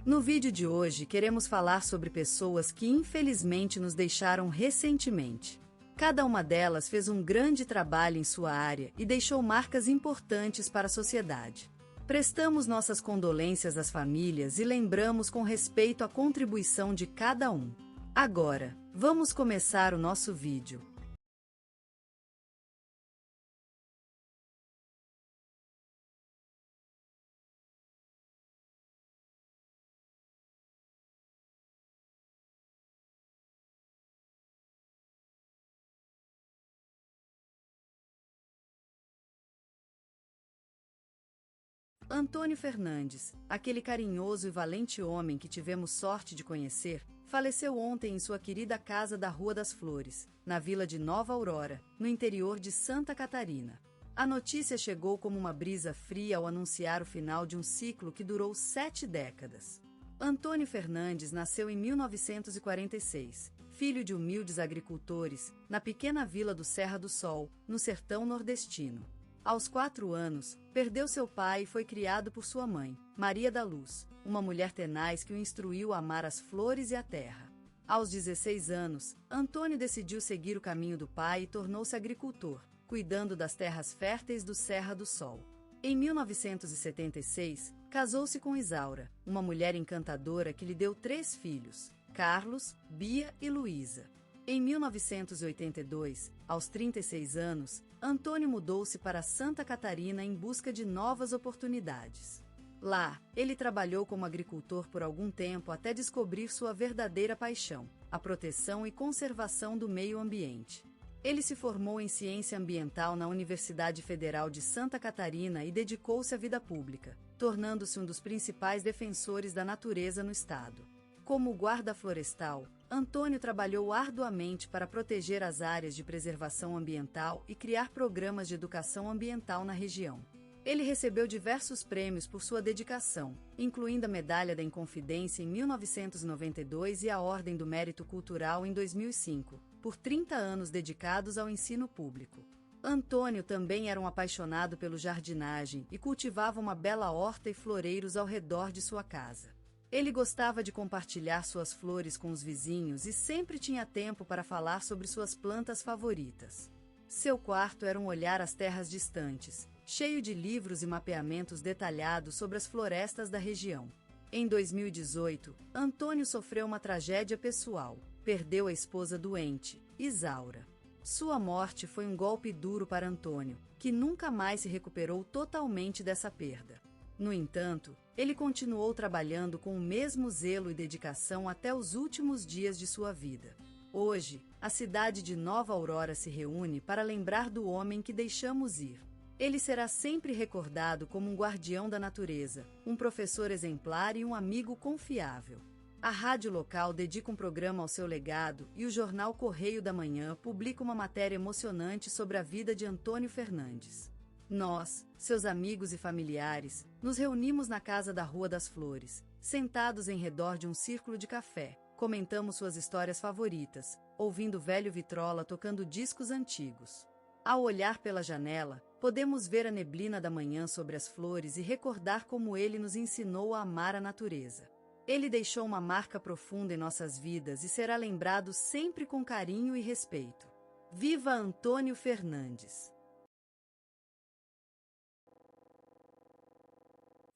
No vídeo de hoje queremos falar sobre pessoas que infelizmente nos deixaram recentemente. Cada uma delas fez um grande trabalho em sua área e deixou marcas importantes para a sociedade. Prestamos nossas condolências às famílias e lembramos com respeito a contribuição de cada um. Agora, vamos começar o nosso vídeo. Antônio Fernandes, aquele carinhoso e valente homem que tivemos sorte de conhecer, faleceu ontem em sua querida casa da Rua das Flores, na vila de Nova Aurora, no interior de Santa Catarina. A notícia chegou como uma brisa fria ao anunciar o final de um ciclo que durou 7 décadas. Antônio Fernandes nasceu em 1946, filho de humildes agricultores, na pequena vila do Serra do Sol, no sertão nordestino. Aos 4 anos, perdeu seu pai e foi criado por sua mãe, Maria da Luz, uma mulher tenaz que o instruiu a amar as flores e a terra. Aos 16 anos, Antônio decidiu seguir o caminho do pai e tornou-se agricultor, cuidando das terras férteis do Serra do Sol. Em 1976, casou-se com Isaura, uma mulher encantadora que lhe deu 3 filhos, Carlos, Bia e Luísa. Em 1982, aos 36 anos, Antônio mudou-se para Santa Catarina em busca de novas oportunidades. Lá, ele trabalhou como agricultor por algum tempo até descobrir sua verdadeira paixão, a proteção e conservação do meio ambiente. Ele se formou em ciência ambiental na Universidade Federal de Santa Catarina e dedicou-se à vida pública, tornando-se um dos principais defensores da natureza no estado. Como guarda florestal, Antônio trabalhou arduamente para proteger as áreas de preservação ambiental e criar programas de educação ambiental na região. Ele recebeu diversos prêmios por sua dedicação, incluindo a Medalha da Inconfidência em 1992 e a Ordem do Mérito Cultural em 2005, por 30 anos dedicados ao ensino público. Antônio também era um apaixonado pela jardinagem e cultivava uma bela horta e floreiros ao redor de sua casa. Ele gostava de compartilhar suas flores com os vizinhos e sempre tinha tempo para falar sobre suas plantas favoritas. Seu quarto era um olhar às terras distantes, cheio de livros e mapeamentos detalhados sobre as florestas da região. Em 2018, Antônio sofreu uma tragédia pessoal. Perdeu a esposa doente, Isaura. Sua morte foi um golpe duro para Antônio, que nunca mais se recuperou totalmente dessa perda. No entanto, ele continuou trabalhando com o mesmo zelo e dedicação até os últimos dias de sua vida. Hoje, a cidade de Nova Aurora se reúne para lembrar do homem que deixamos ir. Ele será sempre recordado como um guardião da natureza, um professor exemplar e um amigo confiável. A rádio local dedica um programa ao seu legado e o jornal Correio da Manhã publica uma matéria emocionante sobre a vida de Antônio Fernandes. Nós, seus amigos e familiares, nos reunimos na casa da Rua das Flores, sentados em redor de um círculo de café, comentamos suas histórias favoritas, ouvindo velho Vitrola tocando discos antigos. Ao olhar pela janela, podemos ver a neblina da manhã sobre as flores e recordar como ele nos ensinou a amar a natureza. Ele deixou uma marca profunda em nossas vidas e será lembrado sempre com carinho e respeito. Viva Antônio Fernandes!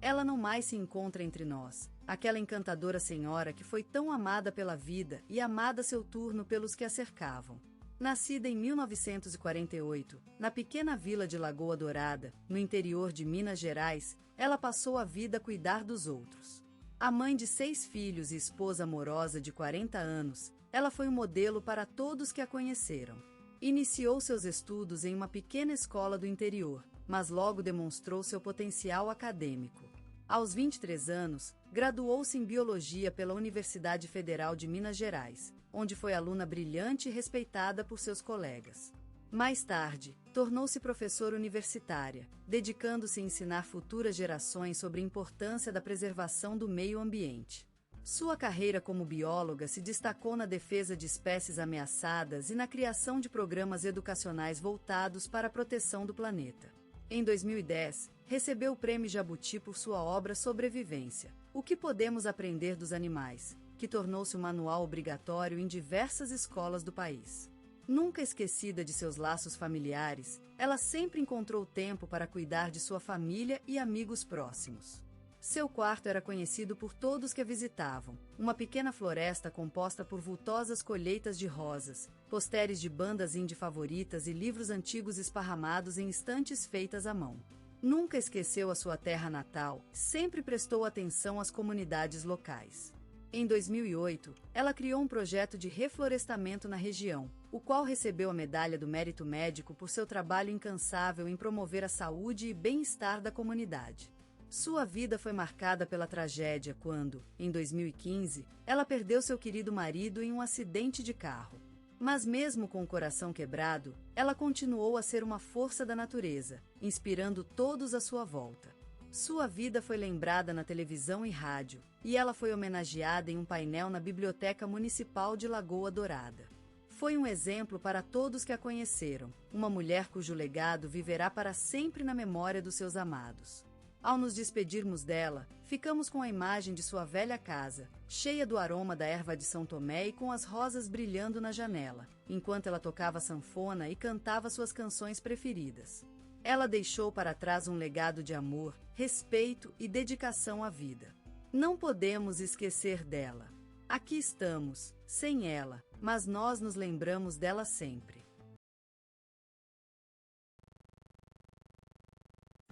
Ela não mais se encontra entre nós, aquela encantadora senhora que foi tão amada pela vida e amada a seu turno pelos que a cercavam. Nascida em 1948, na pequena vila de Lagoa Dourada, no interior de Minas Gerais, ela passou a vida a cuidar dos outros. A mãe de 6 filhos e esposa amorosa de 40 anos, ela foi um modelo para todos que a conheceram. Iniciou seus estudos em uma pequena escola do interior, mas logo demonstrou seu potencial acadêmico. Aos 23 anos, graduou-se em Biologia pela Universidade Federal de Minas Gerais, onde foi aluna brilhante e respeitada por seus colegas. Mais tarde, tornou-se professora universitária, dedicando-se a ensinar futuras gerações sobre a importância da preservação do meio ambiente. Sua carreira como bióloga se destacou na defesa de espécies ameaçadas e na criação de programas educacionais voltados para a proteção do planeta. Em 2010, recebeu o Prêmio Jabuti por sua obra Sobrevivência. O que podemos aprender dos animais?, que tornou-se um manual obrigatório em diversas escolas do país. Nunca esquecida de seus laços familiares, ela sempre encontrou tempo para cuidar de sua família e amigos próximos. Seu quarto era conhecido por todos que a visitavam, uma pequena floresta composta por vultosas colheitas de rosas, posteres de bandas indie favoritas e livros antigos esparramados em estantes feitas à mão. Nunca esqueceu a sua terra natal, sempre prestou atenção às comunidades locais. Em 2008, ela criou um projeto de reflorestamento na região, o qual recebeu a Medalha do Mérito Médico por seu trabalho incansável em promover a saúde e bem-estar da comunidade. Sua vida foi marcada pela tragédia quando, em 2015, ela perdeu seu querido marido em um acidente de carro. Mas mesmo com o coração quebrado, ela continuou a ser uma força da natureza, inspirando todos à sua volta. Sua vida foi lembrada na televisão e rádio, e ela foi homenageada em um painel na Biblioteca Municipal de Lagoa Dourada. Foi um exemplo para todos que a conheceram, uma mulher cujo legado viverá para sempre na memória dos seus amados. Ao nos despedirmos dela, ficamos com a imagem de sua velha casa, cheia do aroma da erva de São Tomé e com as rosas brilhando na janela, enquanto ela tocava sanfona e cantava suas canções preferidas. Ela deixou para trás um legado de amor, respeito e dedicação à vida. Não podemos esquecer dela. Aqui estamos, sem ela, mas nós nos lembramos dela sempre.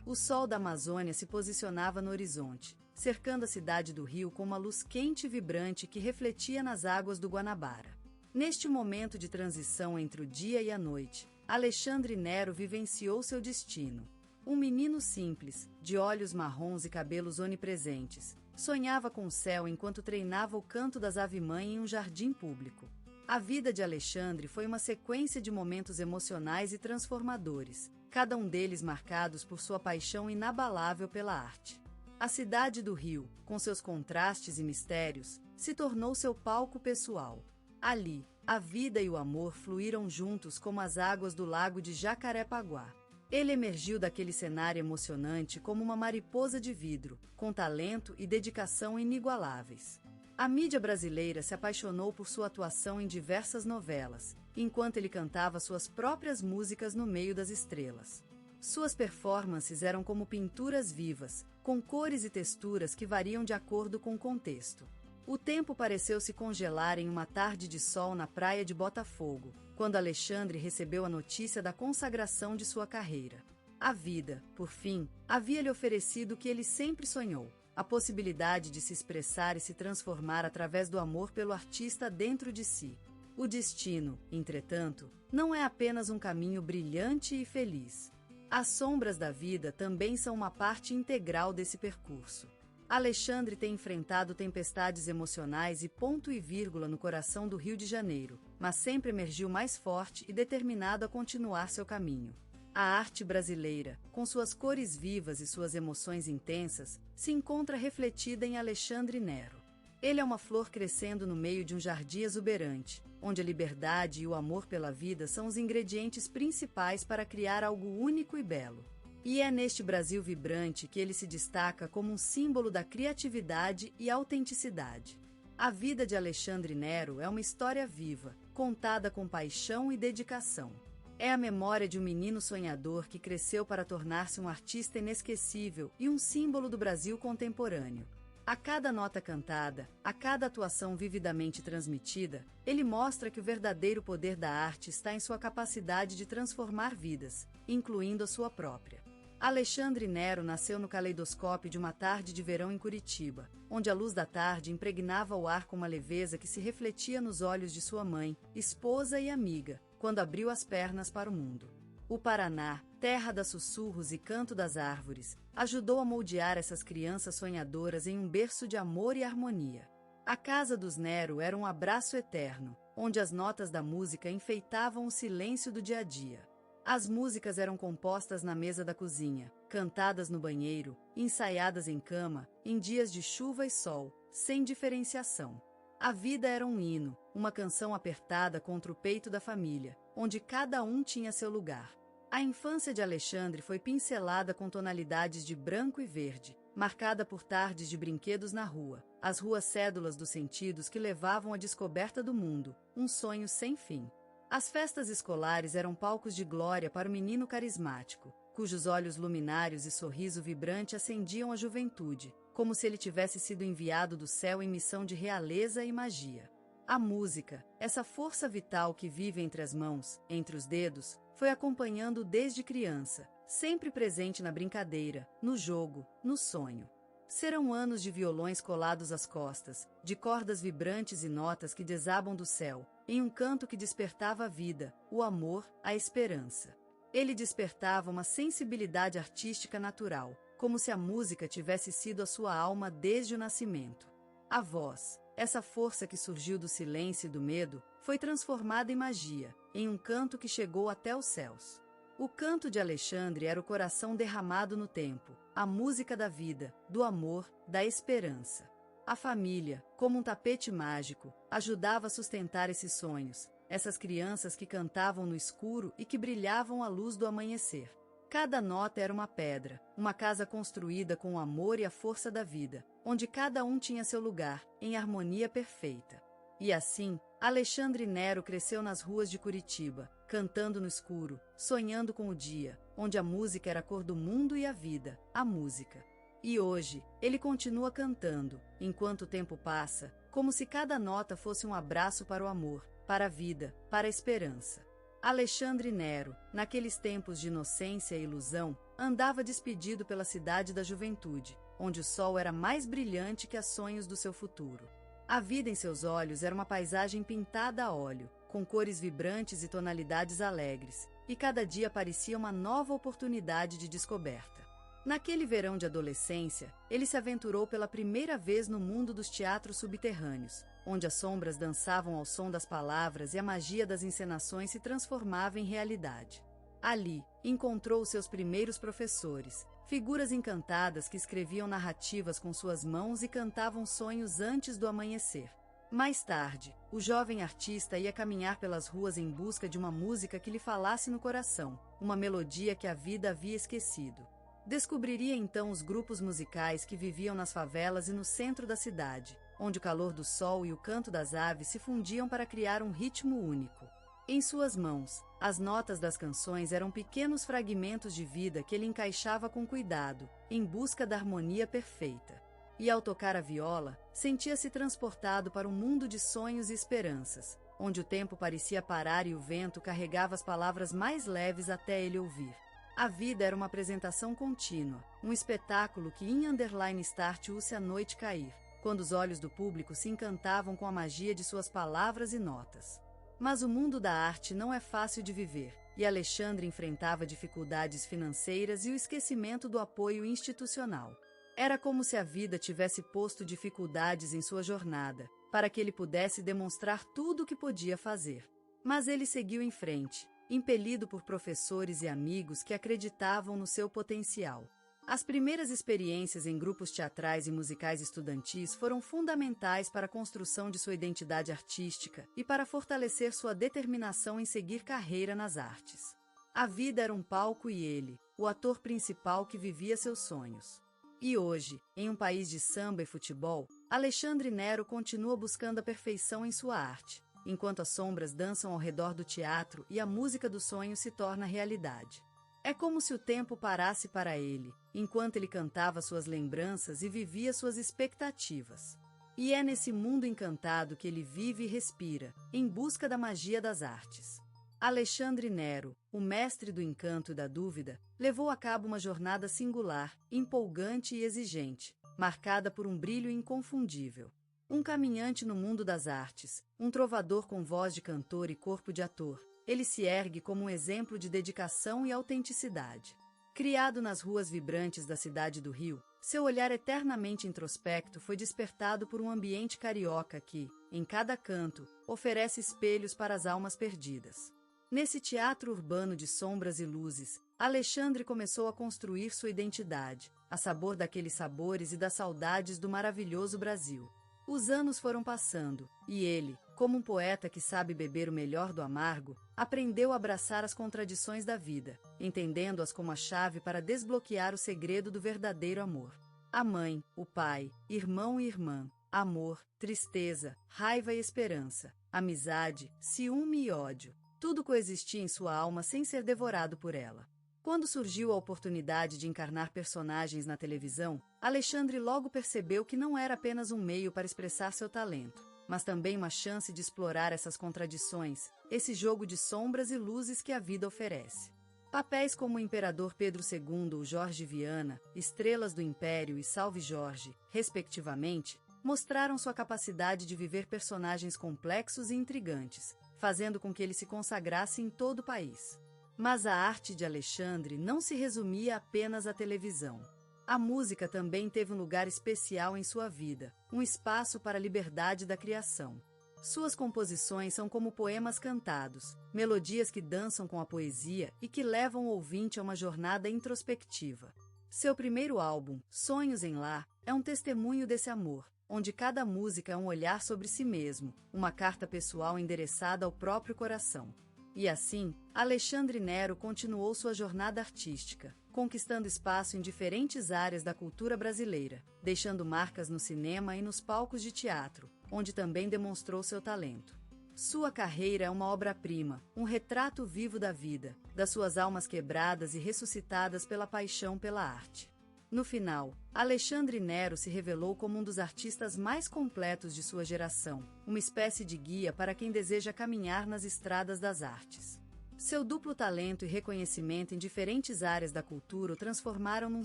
O sol da Amazônia se posicionava no horizonte, cercando a cidade do Rio com uma luz quente e vibrante que refletia nas águas do Guanabara. Neste momento de transição entre o dia e a noite, Alexandre Nero vivenciou seu destino. Um menino simples, de olhos marrons e cabelos onipresentes, sonhava com o céu enquanto treinava o canto das ave-mãe em um jardim público. A vida de Alexandre foi uma sequência de momentos emocionais e transformadores, cada um deles marcados por sua paixão inabalável pela arte. A cidade do Rio, com seus contrastes e mistérios, se tornou seu palco pessoal. Ali, a vida e o amor fluíram juntos como as águas do lago de Jacarepaguá. Ele emergiu daquele cenário emocionante como uma mariposa de vidro, com talento e dedicação inigualáveis. A mídia brasileira se apaixonou por sua atuação em diversas novelas, enquanto ele cantava suas próprias músicas no meio das estrelas. Suas performances eram como pinturas vivas, com cores e texturas que variam de acordo com o contexto. O tempo pareceu se congelar em uma tarde de sol na praia de Botafogo, quando Alexandre recebeu a notícia da consagração de sua carreira. A vida, por fim, havia lhe oferecido o que ele sempre sonhou: a possibilidade de se expressar e se transformar através do amor pelo artista dentro de si. O destino, entretanto, não é apenas um caminho brilhante e feliz. As sombras da vida também são uma parte integral desse percurso. Alexandre tem enfrentado tempestades emocionais e ponto e vírgula no coração do Rio de Janeiro, mas sempre emergiu mais forte e determinado a continuar seu caminho. A arte brasileira, com suas cores vivas e suas emoções intensas, se encontra refletida em Alexandre Nero. Ele é uma flor crescendo no meio de um jardim exuberante, onde a liberdade e o amor pela vida são os ingredientes principais para criar algo único e belo. E é neste Brasil vibrante que ele se destaca como um símbolo da criatividade e autenticidade. A vida de Alexandre Nero é uma história viva, contada com paixão e dedicação. É a memória de um menino sonhador que cresceu para tornar-se um artista inesquecível e um símbolo do Brasil contemporâneo. A cada nota cantada, a cada atuação vividamente transmitida, ele mostra que o verdadeiro poder da arte está em sua capacidade de transformar vidas, incluindo a sua própria. Alexandre Nero nasceu no caleidoscópio de uma tarde de verão em Curitiba, onde a luz da tarde impregnava o ar com uma leveza que se refletia nos olhos de sua mãe, esposa e amiga, quando abriu as pernas para o mundo. O Paraná, terra das sussurros e canto das árvores, ajudou a moldear essas crianças sonhadoras em um berço de amor e harmonia. A casa dos Nero era um abraço eterno, onde as notas da música enfeitavam o silêncio do dia a dia. As músicas eram compostas na mesa da cozinha, cantadas no banheiro, ensaiadas em cama, em dias de chuva e sol, sem diferenciação. A vida era um hino, uma canção apertada contra o peito da família, onde cada um tinha seu lugar. A infância de Alexandre foi pincelada com tonalidades de branco e verde, marcada por tardes de brinquedos na rua, as ruas cédulas dos sentidos que levavam à descoberta do mundo, um sonho sem fim. As festas escolares eram palcos de glória para o menino carismático, cujos olhos luminários e sorriso vibrante acendiam a juventude, como se ele tivesse sido enviado do céu em missão de realeza e magia. A música, essa força vital que vive entre as mãos, entre os dedos, foi acompanhando desde criança, sempre presente na brincadeira, no jogo, no sonho. Serão anos de violões colados às costas, de cordas vibrantes e notas que desabam do céu, em um canto que despertava a vida, o amor, a esperança. Ele despertava uma sensibilidade artística natural, como se a música tivesse sido a sua alma desde o nascimento. A voz, essa força que surgiu do silêncio e do medo, foi transformada em magia, em um canto que chegou até os céus. O canto de Alexandre era o coração derramado no tempo, a música da vida, do amor, da esperança. A família, como um tapete mágico, ajudava a sustentar esses sonhos, essas crianças que cantavam no escuro e que brilhavam à luz do amanhecer. Cada nota era uma pedra, uma casa construída com o amor e a força da vida, onde cada um tinha seu lugar, em harmonia perfeita. E assim, Alexandre Nero cresceu nas ruas de Curitiba, cantando no escuro, sonhando com o dia, onde a música era a cor do mundo e a vida, a música. E hoje, ele continua cantando, enquanto o tempo passa, como se cada nota fosse um abraço para o amor, para a vida, para a esperança. Alexandre Nero, naqueles tempos de inocência e ilusão, andava despedido pela cidade da juventude, onde o sol era mais brilhante que os sonhos do seu futuro. A vida em seus olhos era uma paisagem pintada a óleo, com cores vibrantes e tonalidades alegres, e cada dia parecia uma nova oportunidade de descoberta. Naquele verão de adolescência, ele se aventurou pela primeira vez no mundo dos teatros subterrâneos, onde as sombras dançavam ao som das palavras e a magia das encenações se transformava em realidade. Ali, encontrou os seus primeiros professores, figuras encantadas que escreviam narrativas com suas mãos e cantavam sonhos antes do amanhecer. Mais tarde, o jovem artista ia caminhar pelas ruas em busca de uma música que lhe falasse no coração, uma melodia que a vida havia esquecido. Descobriria então os grupos musicais que viviam nas favelas e no centro da cidade, onde o calor do sol e o canto das aves se fundiam para criar um ritmo único. Em suas mãos, as notas das canções eram pequenos fragmentos de vida que ele encaixava com cuidado, em busca da harmonia perfeita. E ao tocar a viola, sentia-se transportado para um mundo de sonhos e esperanças, onde o tempo parecia parar e o vento carregava as palavras mais leves até ele ouvir. A vida era uma apresentação contínua, um espetáculo que in underline start-se a noite cair, quando os olhos do público se encantavam com a magia de suas palavras e notas. Mas o mundo da arte não é fácil de viver, e Alexandre enfrentava dificuldades financeiras e o esquecimento do apoio institucional. Era como se a vida tivesse posto dificuldades em sua jornada, para que ele pudesse demonstrar tudo o que podia fazer. Mas ele seguiu em frente, impelido por professores e amigos que acreditavam no seu potencial. As primeiras experiências em grupos teatrais e musicais estudantis foram fundamentais para a construção de sua identidade artística e para fortalecer sua determinação em seguir carreira nas artes. A vida era um palco e ele, o ator principal que vivia seus sonhos. E hoje, em um país de samba e futebol, Alexandre Nero continua buscando a perfeição em sua arte, enquanto as sombras dançam ao redor do teatro e a música do sonho se torna realidade. É como se o tempo parasse para ele, enquanto ele cantava suas lembranças e vivia suas expectativas. E é nesse mundo encantado que ele vive e respira, em busca da magia das artes. Alexandre Nero, o mestre do encanto e da dúvida, levou a cabo uma jornada singular, empolgante e exigente, marcada por um brilho inconfundível. Um caminhante no mundo das artes, um trovador com voz de cantor e corpo de ator, ele se ergue como um exemplo de dedicação e autenticidade. Criado nas ruas vibrantes da cidade do Rio, seu olhar eternamente introspecto foi despertado por um ambiente carioca que, em cada canto, oferece espelhos para as almas perdidas. Nesse teatro urbano de sombras e luzes, Alexandre começou a construir sua identidade, a sabor daqueles sabores e das saudades do maravilhoso Brasil. Os anos foram passando, e ele, Como um poeta que sabe beber o melhor do amargo, aprendeu a abraçar as contradições da vida, entendendo-as como a chave para desbloquear o segredo do verdadeiro amor. A mãe, o pai, irmão e irmã, amor, tristeza, raiva e esperança, amizade, ciúme e ódio. Tudo coexistia em sua alma sem ser devorado por ela. Quando surgiu a oportunidade de encarnar personagens na televisão, Alexandre logo percebeu que não era apenas um meio para expressar seu talento, mas também uma chance de explorar essas contradições, esse jogo de sombras e luzes que a vida oferece. Papéis como o Imperador Pedro II ou Jorge Viana, Estrelas do Império e Salve Jorge, respectivamente, mostraram sua capacidade de viver personagens complexos e intrigantes, fazendo com que ele se consagrasse em todo o país. Mas a arte de Alexandre não se resumia apenas à televisão. A música também teve um lugar especial em sua vida, um espaço para a liberdade da criação. Suas composições são como poemas cantados, melodias que dançam com a poesia e que levam o ouvinte a uma jornada introspectiva. Seu primeiro álbum, Sonhos em Lá, é um testemunho desse amor, onde cada música é um olhar sobre si mesmo, uma carta pessoal endereçada ao próprio coração. E assim, Alexandre Nero continuou sua jornada artística, conquistando espaço em diferentes áreas da cultura brasileira, deixando marcas no cinema e nos palcos de teatro, onde também demonstrou seu talento. Sua carreira é uma obra-prima, um retrato vivo da vida, das suas almas quebradas e ressuscitadas pela paixão pela arte. No final, Alexandre Nero se revelou como um dos artistas mais completos de sua geração, uma espécie de guia para quem deseja caminhar nas estradas das artes. Seu duplo talento e reconhecimento em diferentes áreas da cultura o transformaram num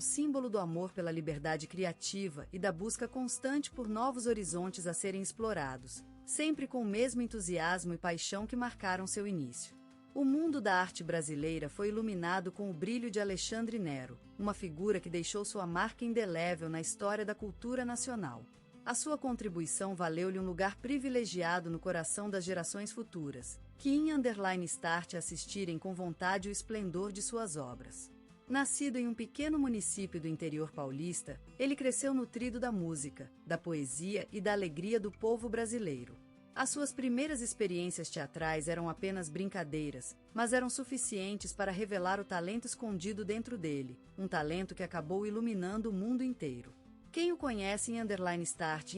símbolo do amor pela liberdade criativa e da busca constante por novos horizontes a serem explorados, sempre com o mesmo entusiasmo e paixão que marcaram seu início. O mundo da arte brasileira foi iluminado com o brilho de Alexandre Nero, uma figura que deixou sua marca indelével na história da cultura nacional. A sua contribuição valeu-lhe um lugar privilegiado no coração das gerações futuras, que _start assistirem com vontade o esplendor de suas obras. Nascido em um pequeno município do interior paulista, ele cresceu nutrido da música, da poesia e da alegria do povo brasileiro. As suas primeiras experiências teatrais eram apenas brincadeiras, mas eram suficientes para revelar o talento escondido dentro dele, um talento que acabou iluminando o mundo inteiro. Quem o conhece em _start,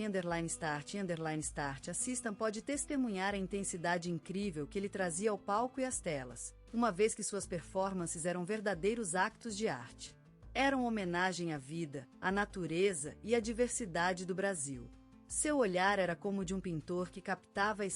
assistam pode testemunhar a intensidade incrível que ele trazia ao palco e às telas, uma vez que suas performances eram verdadeiros actos de arte. Eram homenagem à vida, à natureza e à diversidade do Brasil. Seu olhar era como o de um pintor que captava a